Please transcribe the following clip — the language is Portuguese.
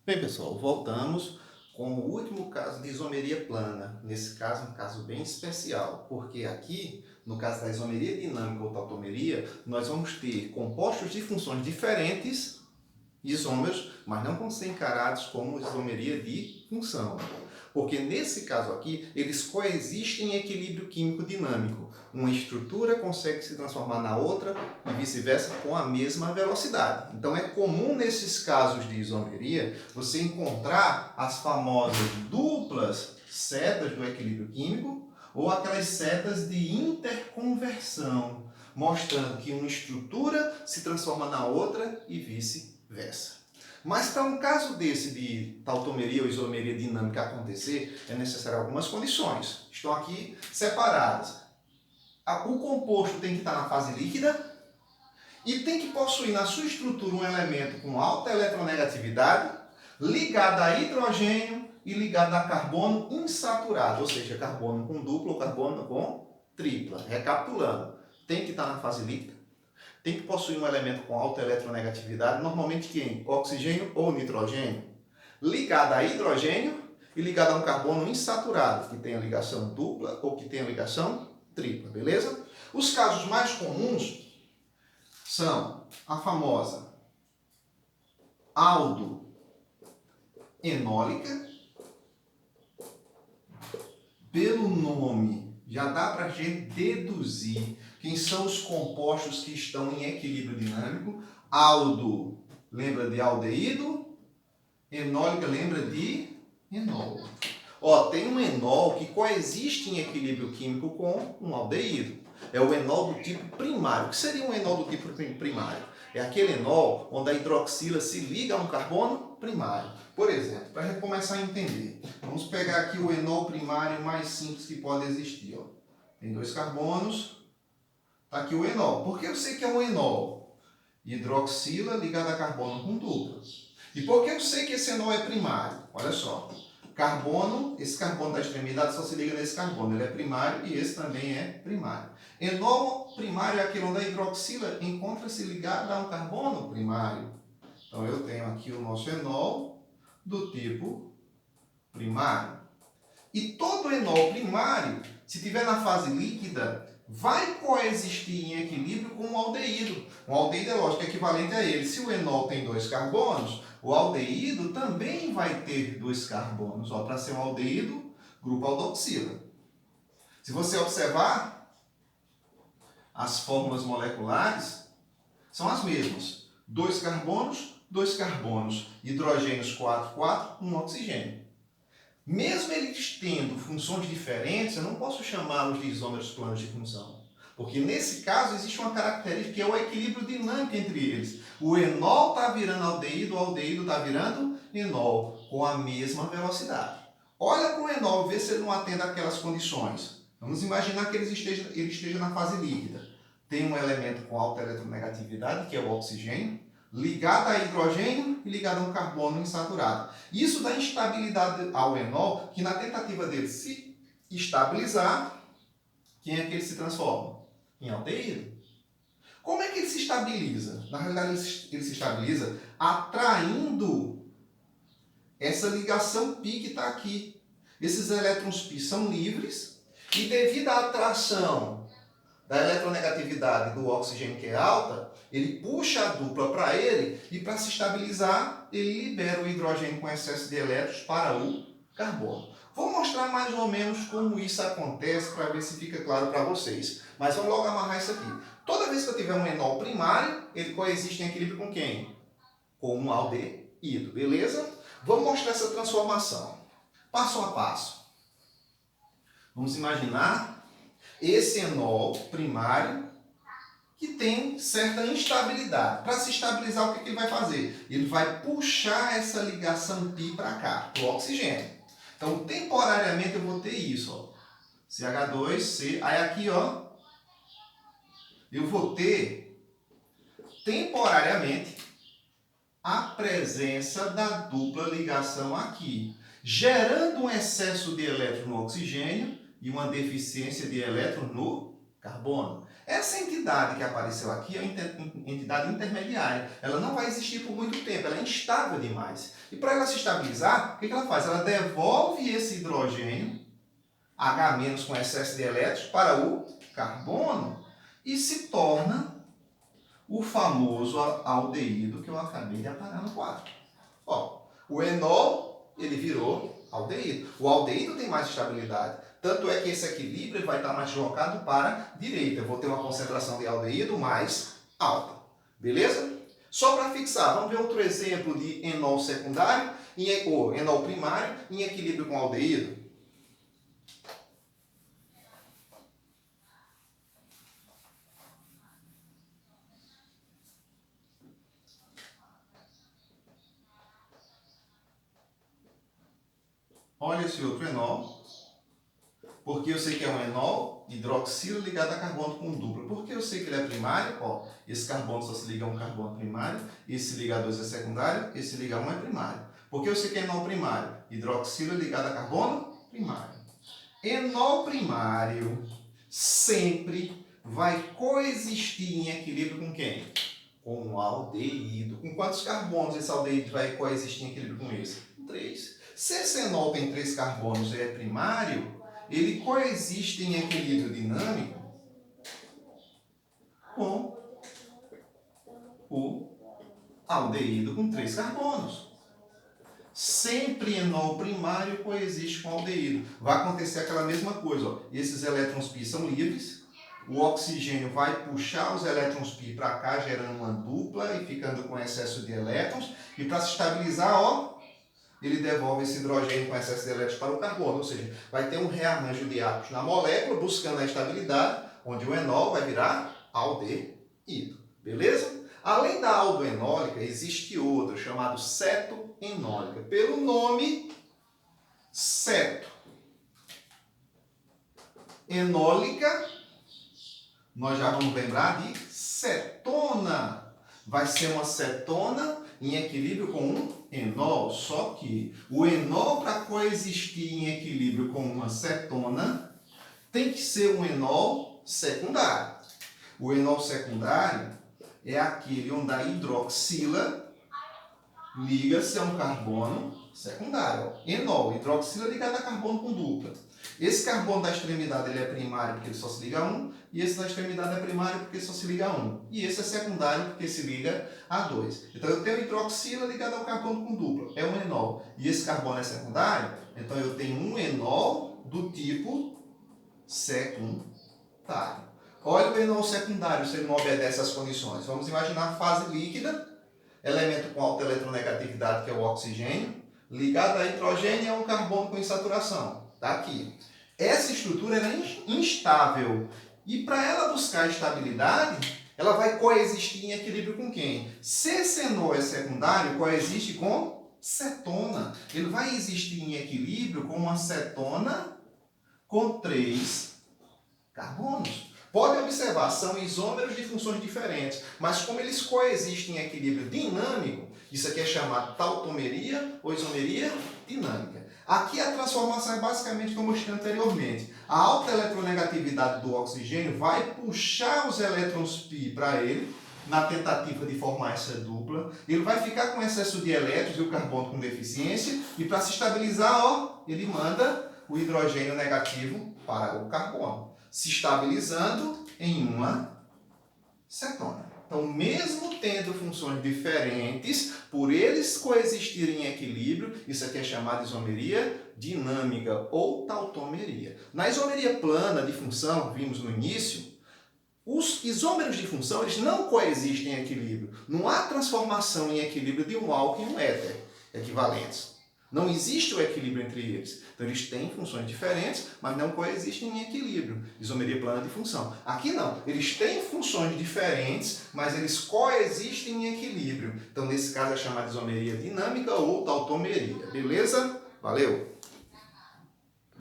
Bem, pessoal, voltamos com o último caso de isomeria plana. Nesse caso, um caso bem especial, porque aqui, no caso da isomeria dinâmica ou tautomeria, nós vamos ter compostos de funções diferentes, isômeros, mas não vão ser encarados como isomeria de função. Porque nesse caso aqui, eles coexistem em equilíbrio químico dinâmico. Uma estrutura consegue se transformar na outra e vice-versa com a mesma velocidade. Então é comum nesses casos de isomeria você encontrar as famosas duplas setas do equilíbrio químico ou aquelas setas de interconversão, mostrando que uma estrutura se transforma na outra e vice-versa. Mas para um caso desse de tautomeria ou isomeria dinâmica acontecer, é necessário algumas condições. Estão aqui separadas. O composto tem que estar na fase líquida e tem que possuir na sua estrutura um elemento com alta eletronegatividade, ligado a hidrogênio e ligado a carbono insaturado, ou seja, carbono com dupla ou carbono com tripla. Recapitulando, tem que estar na fase líquida, tem que possuir um elemento com alta eletronegatividade, normalmente quem? Oxigênio ou nitrogênio, ligado a hidrogênio e ligado a um carbono insaturado, que tenha ligação dupla ou que tenha ligação tripla, beleza? Os casos mais comuns são a famosa aldoenólica. Pelo nome, já dá para a gente deduzir quem são os compostos que estão em equilíbrio dinâmico. Aldo lembra de aldeído, enólica lembra de enol. Tem um enol que coexiste em equilíbrio químico com um aldeído. É o enol do tipo primário. O que seria um enol do tipo primário? É aquele enol onde a hidroxila se liga a um carbono primário. Por exemplo, para a gente começar a entender, vamos pegar aqui o enol primário mais simples que pode existir. Tem dois carbonos, está aqui o enol. Por que eu sei que é um enol? Hidroxila ligada a carbono com dupla. E por que eu sei que esse enol é primário? Olha só, carbono, esse carbono da extremidade só se liga nesse carbono, ele é primário e esse também é primário. Enol primário é aquele onde a hidroxila encontra-se ligada a um carbono primário. Então eu tenho aqui o nosso enol do tipo primário. E todo enol primário, se estiver na fase líquida, vai coexistir em equilíbrio com um aldeído. Um aldeído é lógico equivalente a ele. Se o enol tem dois carbonos, o aldeído também vai ter dois carbonos. Para ser um aldeído, grupo aldoxila. Se você observar, as fórmulas moleculares são as mesmas. Dois carbonos, hidrogênios 4, 4, um oxigênio. Mesmo eles tendo funções diferentes, eu não posso chamá-los de isômeros planos de função. Porque nesse caso existe uma característica que é o equilíbrio dinâmico entre eles. O enol está virando aldeído, o aldeído está virando enol, com a mesma velocidade. Olha para o enol, vê se ele não atende àquelas condições. Vamos imaginar que ele esteja na fase líquida. Tem um elemento com alta eletronegatividade, que é o oxigênio, ligado a hidrogênio e ligado a um carbono insaturado. Isso dá instabilidade ao enol, que na tentativa dele se estabilizar, quem é que ele se transforma? Em aldeído. Como é que ele se estabiliza? Na realidade, ele se estabiliza atraindo essa ligação π que está aqui. Esses elétrons π são livres e devido à atração da eletronegatividade do oxigênio que é alta, ele puxa a dupla para ele e para se estabilizar, ele libera o hidrogênio com excesso de elétrons para o carbono. Vou mostrar mais ou menos como isso acontece para ver se fica claro para vocês. Mas vamos logo amarrar isso aqui. Toda vez que eu tiver um enol primário, ele coexiste em equilíbrio com quem? Com um aldeído, beleza? Vamos mostrar essa transformação. Passo a passo. Vamos imaginar esse enol primário que tem certa instabilidade. Para se estabilizar, o que ele vai fazer? Ele vai puxar essa ligação π para cá, para o oxigênio. Então, temporariamente, eu vou ter isso. CH2, aí aqui, eu vou ter, temporariamente, a presença da dupla ligação aqui, gerando um excesso de elétron no oxigênio e uma deficiência de elétron no carbono. Essa entidade que apareceu aqui é uma entidade intermediária. Ela não vai existir por muito tempo, ela é instável demais. E para ela se estabilizar, o que ela faz? Ela devolve esse hidrogênio, H- com excesso de elétrons, para o carbono e se torna o famoso aldeído que eu acabei de apagar no quadro. Ó, o enol, ele virou aldeído. O aldeído tem mais estabilidade. Tanto é que esse equilíbrio ele vai estar mais deslocado para a direita. Eu vou ter uma concentração de aldeído mais alta. Beleza? Só para fixar, vamos ver outro exemplo de enol secundário, ou enol primário, em equilíbrio com aldeído. Olha esse outro enol. Porque eu sei que é um enol, hidroxilo ligado a carbono com dupla. Porque eu sei que ele é primário, ó, esse carbono só se liga a um carbono primário, esse liga a 2 é secundário, esse liga a 1 é primário. Porque eu sei que é enol primário, hidroxilo ligado a carbono primário. Enol primário sempre vai coexistir em equilíbrio com quem? Com o aldeído. Com quantos carbonos esse aldeído vai coexistir em equilíbrio com esse? 3. Se esse enol tem 3 carbonos e é primário, ele coexiste em equilíbrio dinâmico com o aldeído com 3 carbonos. Sempre enol primário coexiste com aldeído. Vai acontecer aquela mesma coisa. Ó. Esses elétrons π são livres. O oxigênio vai puxar os elétrons π para cá, gerando uma dupla e ficando com excesso de elétrons. E para se estabilizar, ó, ele devolve esse hidrogênio com excesso de elétrons para o carbono. Ou seja, vai ter um rearranjo de átomos na molécula, buscando a estabilidade, onde o enol vai virar aldeído. Beleza? Além da aldoenólica, existe outra, chamada cetoenólica. Pelo nome, ceto. Enólica, nós já vamos lembrar de cetona. Vai ser uma cetona em equilíbrio com um enol. Só que o enol, para coexistir em equilíbrio com uma cetona, tem que ser um enol secundário. O enol secundário é aquele onde a hidroxila liga-se a um carbono secundário. Enol, hidroxila ligada a carbono com dupla. Esse carbono da extremidade ele é primário porque ele só se liga a 1, e esse da extremidade é primário porque só se liga a 1. E esse é secundário porque se liga a 2. Então eu tenho hidroxila ligada ao carbono com dupla, é um enol. E esse carbono é secundário, então eu tenho um enol do tipo secundário. Olha o enol secundário se ele não obedece às condições. Vamos imaginar a fase líquida, elemento com alta eletronegatividade, que é o oxigênio, ligado a hidrogênio é um carbono com insaturação. Está aqui. Essa estrutura é instável. E para ela buscar estabilidade, ela vai coexistir em equilíbrio com quem? Se esse enol é secundário, coexiste com cetona. Ele vai existir em equilíbrio com uma cetona com 3 carbonos. Pode observar, são isômeros de funções diferentes, mas como eles coexistem em equilíbrio dinâmico, isso aqui é chamado tautomeria ou isomeria dinâmica. Aqui a transformação é basicamente como eu mostrei anteriormente. A alta eletronegatividade do oxigênio vai puxar os elétrons π para ele, na tentativa de formar essa dupla. Ele vai ficar com excesso de elétrons e o carbono com deficiência, e para se estabilizar, ó, ele manda o hidrogênio negativo para o carbono, se estabilizando em uma cetona. Então, mesmo tendo funções diferentes, por eles coexistirem em equilíbrio, isso aqui é chamado de isomeria dinâmica ou tautomeria. Na isomeria plana de função, vimos no início, os isômeros de função eles não coexistem em equilíbrio. Não há transformação em equilíbrio de um álcool e um éter equivalentes. Não existe o equilíbrio entre eles. Então, eles têm funções diferentes, mas não coexistem em equilíbrio. Isomeria plana de função. Aqui não. Eles têm funções diferentes, mas eles coexistem em equilíbrio. Então, nesse caso, é chamada de isomeria dinâmica ou tautomeria. Beleza? Valeu!